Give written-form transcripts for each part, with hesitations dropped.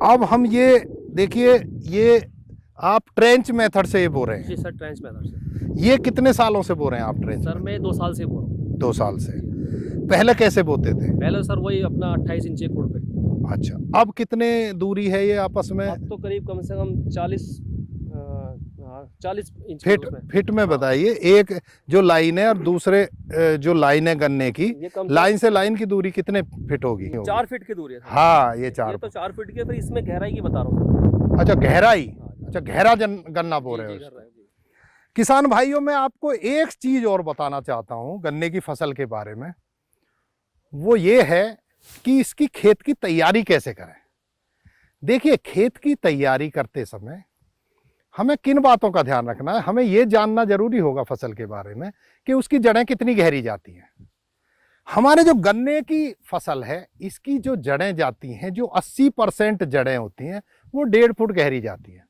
अब हम ये देखिए, ये आप ट्रेंच मेथड से ये बो रहे हैं? जी सर, ट्रेंच मेथड से। ये कितने सालों से बो रहे हैं आप ट्रेंच? सर मैं 2 साल से बो रहा हूँ। 2 साल से। पहले कैसे बोते थे? पहले सर वही अपना 28 इंची खुड़ पे। अच्छा, अब कितने दूरी है ये आपस में? अब तो करीब कम से कम 40 इंच फिट में बताइए। एक जो लाइन है और दूसरे जो लाइन है गन्ने की, लाइन से लाइन की दूरी कितने फिट होगी? 4 फीट की दूरी है। हाँ, ये 4 तो 4 फीट की है, फिर इसमें गहराई की बता रहा हूँ। अच्छा, गहराई। अच्छा, गहरा गन्ना बो रहे हो। किसान भाइयों, मैं आपको एक चीज और बताना चाहता हूं गन्ने की फसल के बारे में। वो ये है कि इसकी खेत की तैयारी कैसे करें। देखिए, खेत की तैयारी करते समय हमें किन बातों का ध्यान रखना है। हमें यह जानना जरूरी होगा फसल के बारे में कि उसकी जड़ें कितनी गहरी जाती हैं। हमारे जो गन्ने की फसल है, इसकी जो जड़ें जाती हैं, जो 80% जड़ें होती हैं, वो 1.5 फुट गहरी जाती हैं,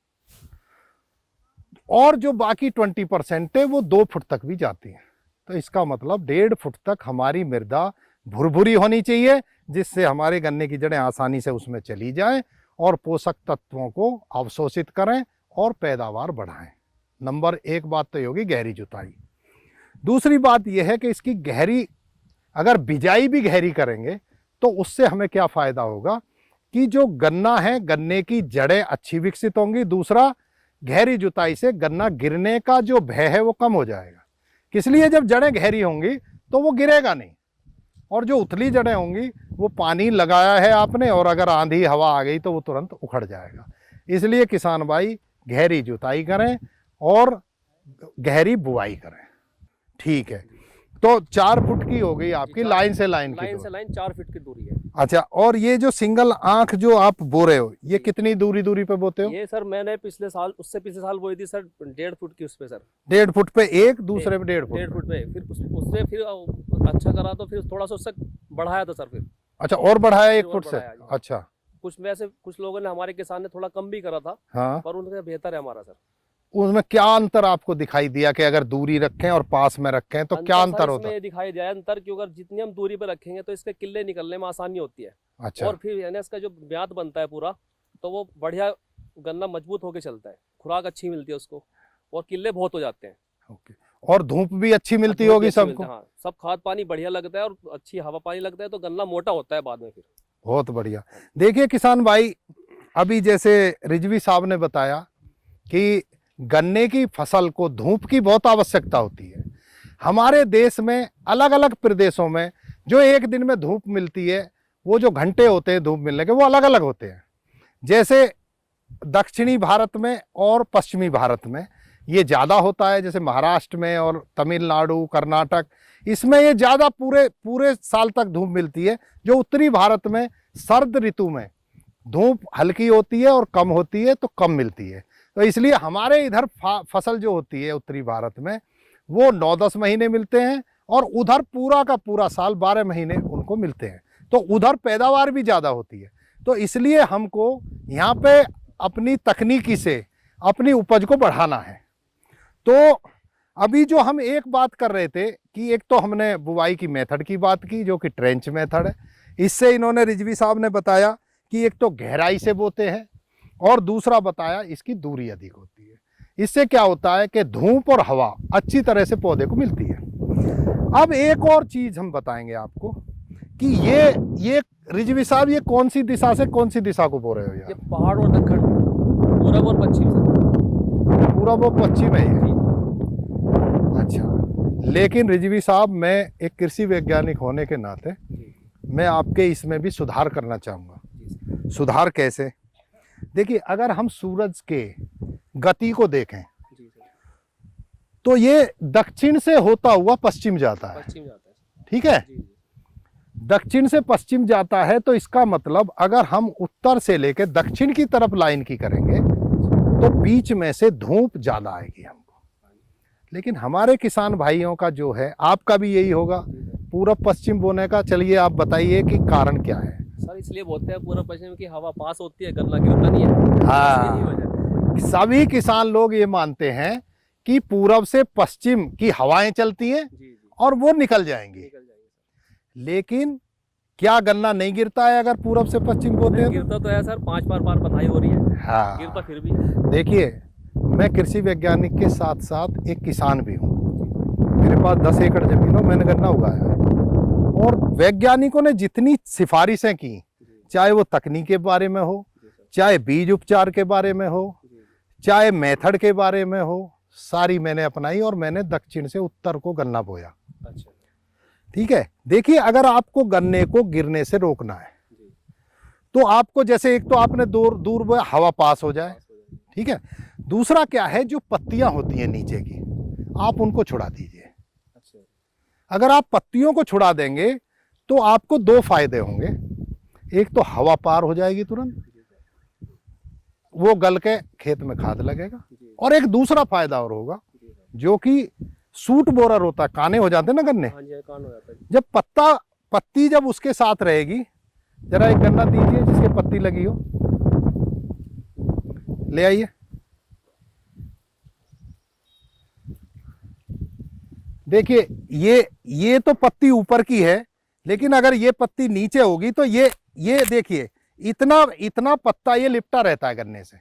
और जो बाकी 20% है वो 2 फुट तक भी जाती है। तो इसका मतलब 1.5 फुट तक हमारी मृदा भुरभुरी होनी चाहिए, जिससे हमारे गन्ने की जड़ें आसानी से उसमें चली जाएं और पोषक तत्वों को अवशोषित करें और पैदावार बढ़ाएं। नंबर 1 बात तो ये होगी गहरी जुताई। दूसरी बात यह है कि इसकी गहरी, अगर बिजाई भी गहरी करेंगे तो उससे हमें क्या फायदा होगा कि जो गन्ना है, गन्ने की जड़ें अच्छी विकसित होंगी। दूसरा, गहरी जुताई से गन्ना गिरने का जो भय है वो कम हो जाएगा। इसलिए जब जड़ें गहरी होंगी तो वो गिरेगा नहीं, और जो उथली जड़ें होंगी वो पानी लगाया है आपने, और अगर आंधी हवा आ गई तो वो तुरंत उखड़ जाएगा। इसलिए किसान भाई, गहरी जुताई करें और गहरी बुआई करें। ठीक है, तो 4 फुट की हो गई आपकी लाइन से लाइन की। लाइन से लाइन 4 फीट की दूरी है। अच्छा, और ये जो सिंगल आंख जो आप बो रहे हो, ये कितनी दूरी पे बोते हो? ये सर मैंने पिछले साल, उससे पिछले साल बोई थी सर 1.5 फुट की उस पे सर। 1.5 फुट पे एक, दूसरे पे 1.5 फुट? 1.5 फुट पे। फिर उससे फिर अच्छा करा तो फिर थोड़ा सा उससे बढ़ाया था सर फिर। अच्छा, और बढ़ाया 1 फुट से? अच्छा, कुछ वैसे कुछ लोगों ने, हमारे किसान ने थोड़ा कम भी करा था। हाँ, पर उनका बेहतर है हमारा सर। उसमें क्या अंतर आपको दिखाई दिया कि अगर दूरी रखें और पास में रखें तो क्या अंतर होता है? इसमें दिखाई दिया अंतर कि अगर जितनी हम दूरी पर रखेंगे तो इसके किल्ले निकलने में आसानी होती है। अच्छा, और फिर यानी इसका जो ब्यात बनता है पूरा, तो वो बढ़िया गन्ना मजबूत होकर चलता है, खुराक अच्छी मिलती है उसको, और किल्ले बहुत हो जाते हैं। ओके, और धूप भी अच्छी मिलती होगी सबको? हाँ, सब खाद पानी बढ़िया लगता है और अच्छी हवा पानी लगता है, तो गन्ना मोटा होता है बाद में फिर। बहुत बढ़िया। देखिए किसान भाई, अभी जैसे रिजवी साहब ने बताया कि गन्ने की फसल को धूप की बहुत आवश्यकता होती है। हमारे देश में अलग अलग प्रदेशों में जो एक दिन में धूप मिलती है, वो जो घंटे होते हैं धूप मिलने के, वो अलग अलग होते हैं। जैसे दक्षिणी भारत में और पश्चिमी भारत में ये ज़्यादा होता है, जैसे महाराष्ट्र में और तमिलनाडु, कर्नाटक, इसमें ये ज़्यादा पूरे साल तक धूप मिलती है। जो उत्तरी भारत में सर्द ऋतु में धूप हल्की होती है और कम होती है, तो कम मिलती है। तो इसलिए हमारे इधर फसल जो होती है उत्तरी भारत में, वो 9-10 महीने मिलते हैं, और उधर पूरा का पूरा साल 12 महीने उनको मिलते हैं। तो उधर पैदावार भी ज़्यादा होती है। तो इसलिए हमको यहाँ पे अपनी तकनीकी से अपनी उपज को बढ़ाना है। तो अभी जो हम एक बात कर रहे थे कि एक तो हमने बुवाई की मेथड की बात की, जो कि ट्रेंच मेथड है। इससे इन्होंने, रिजवी साहब ने बताया कि एक तो गहराई से बोते हैं, और दूसरा बताया इसकी दूरी अधिक होती है। इससे क्या होता है कि धूप और हवा अच्छी तरह से पौधे को मिलती है। अब एक और चीज हम बताएंगे आपको कि ये रिजवी साहब, ये कौन सी दिशा से कौन सी दिशा को बो रहे हो यार? ये पहाड़ और दक्षिण, पूरब और पश्चिम से। पूरब और पश्चिम है ये? अच्छा, लेकिन रिजवी साहब, मैं एक कृषि वैज्ञानिक होने के नाते मैं आपके इसमें भी सुधार करना चाहूँगा। सुधार कैसे? देखिए, अगर हम सूरज के गति को देखें तो ये दक्षिण से होता हुआ पश्चिम जाता है। ठीक है, दक्षिण से पश्चिम जाता है, तो इसका मतलब अगर हम उत्तर से लेकर दक्षिण की तरफ लाइन की करेंगे तो बीच में से धूप ज्यादा आएगी हमको। लेकिन हमारे किसान भाइयों का जो है, आपका भी यही होगा, पूरब पश्चिम बोने का। चलिए आप बताइए कि कारण क्या है? सर इसलिए बोलते हैं पूरब पश्चिम की हवा पास होती है, गन्ना गिरता नहीं है। हाँ, सभी किसान लोग ये मानते हैं कि पूरब से पश्चिम की हवाएं चलती हैं और वो निकल जाएंगी। लेकिन क्या गन्ना नहीं गिरता है अगर पूरब से पश्चिम बोते हैं? गिरता तो है सर, 5 बार बंधाई हो रही है, हाँ, गिरता फिर भी है। देखिए मैं कृषि वैज्ञानिक के साथ साथ एक किसान भी हूँ। मेरे पास 10 एकड़ जमीन हो, मैंने गन्ना उगाया है। और वैज्ञानिकों ने जितनी सिफारिशें की, चाहे वो तकनीक के बारे में हो, चाहे बीज उपचार के बारे में हो, चाहे मेथड के बारे में हो, सारी मैंने अपनाई और मैंने दक्षिण से उत्तर को गन्ना बोया। अच्छा, ठीक है। देखिए अगर आपको गन्ने को गिरने से रोकना है तो आपको, जैसे एक तो आपने दूर दूर में हवा पास हो जाए, ठीक है। दूसरा क्या है, जो पत्तियां होती हैं नीचे की, आप उनको छुड़ा दीजिए। अगर आप पत्तियों को छुड़ा देंगे तो आपको 2 फायदे होंगे। एक तो हवा पार हो जाएगी तुरंत, वो गल के खेत में खाद लगेगा, और एक दूसरा फायदा और होगा, जो कि सूट बोरर होता है, काने हो जाते हैं ना गन्ने। हाँ जी, कान हो जाता है। जब पत्ती जब उसके साथ रहेगी, जरा एक गन्ना दीजिए जिसके पत्ती लगी हो, ले आइए। देखिए ये तो पत्ती ऊपर की है, लेकिन अगर ये पत्ती नीचे होगी तो ये देखिए इतना पत्ता ये लिपटा रहता है गन्ने से।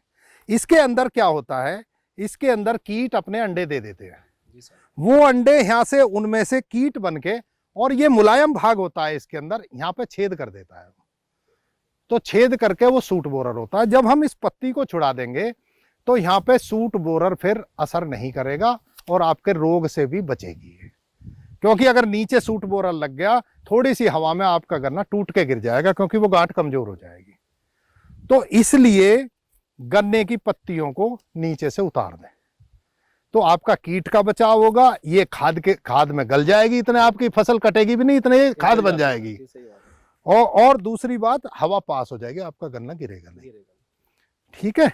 इसके अंदर क्या होता है, इसके अंदर कीट अपने अंडे दे देते हैं। वो अंडे यहाँ से, उनमें से कीट बनके, और ये मुलायम भाग होता है इसके अंदर, यहाँ पे छेद कर देता है। तो छेद करके वो सूट बोरर होता है। जब हम इस पत्ती को छुड़ा देंगे तो यहाँ पे सूट बोरर फिर असर नहीं करेगा और आपके रोग से भी बचेगी। क्योंकि अगर नीचे सूट बोरर लग गया, थोड़ी सी हवा में आपका गन्ना टूट के गिर जाएगा, क्योंकि वो गांठ कमजोर हो जाएगी। तो इसलिए गन्ने की पत्तियों को नीचे से उतार दें, तो आपका कीट का बचाव होगा। ये खाद में गल जाएगी, इतने आपकी फसल कटेगी भी नहीं, इतने खाद बन जाएगी। और दूसरी बात, हवा पास हो जाएगी, आपका गन्ना गिरेगा नहीं। ठीक है।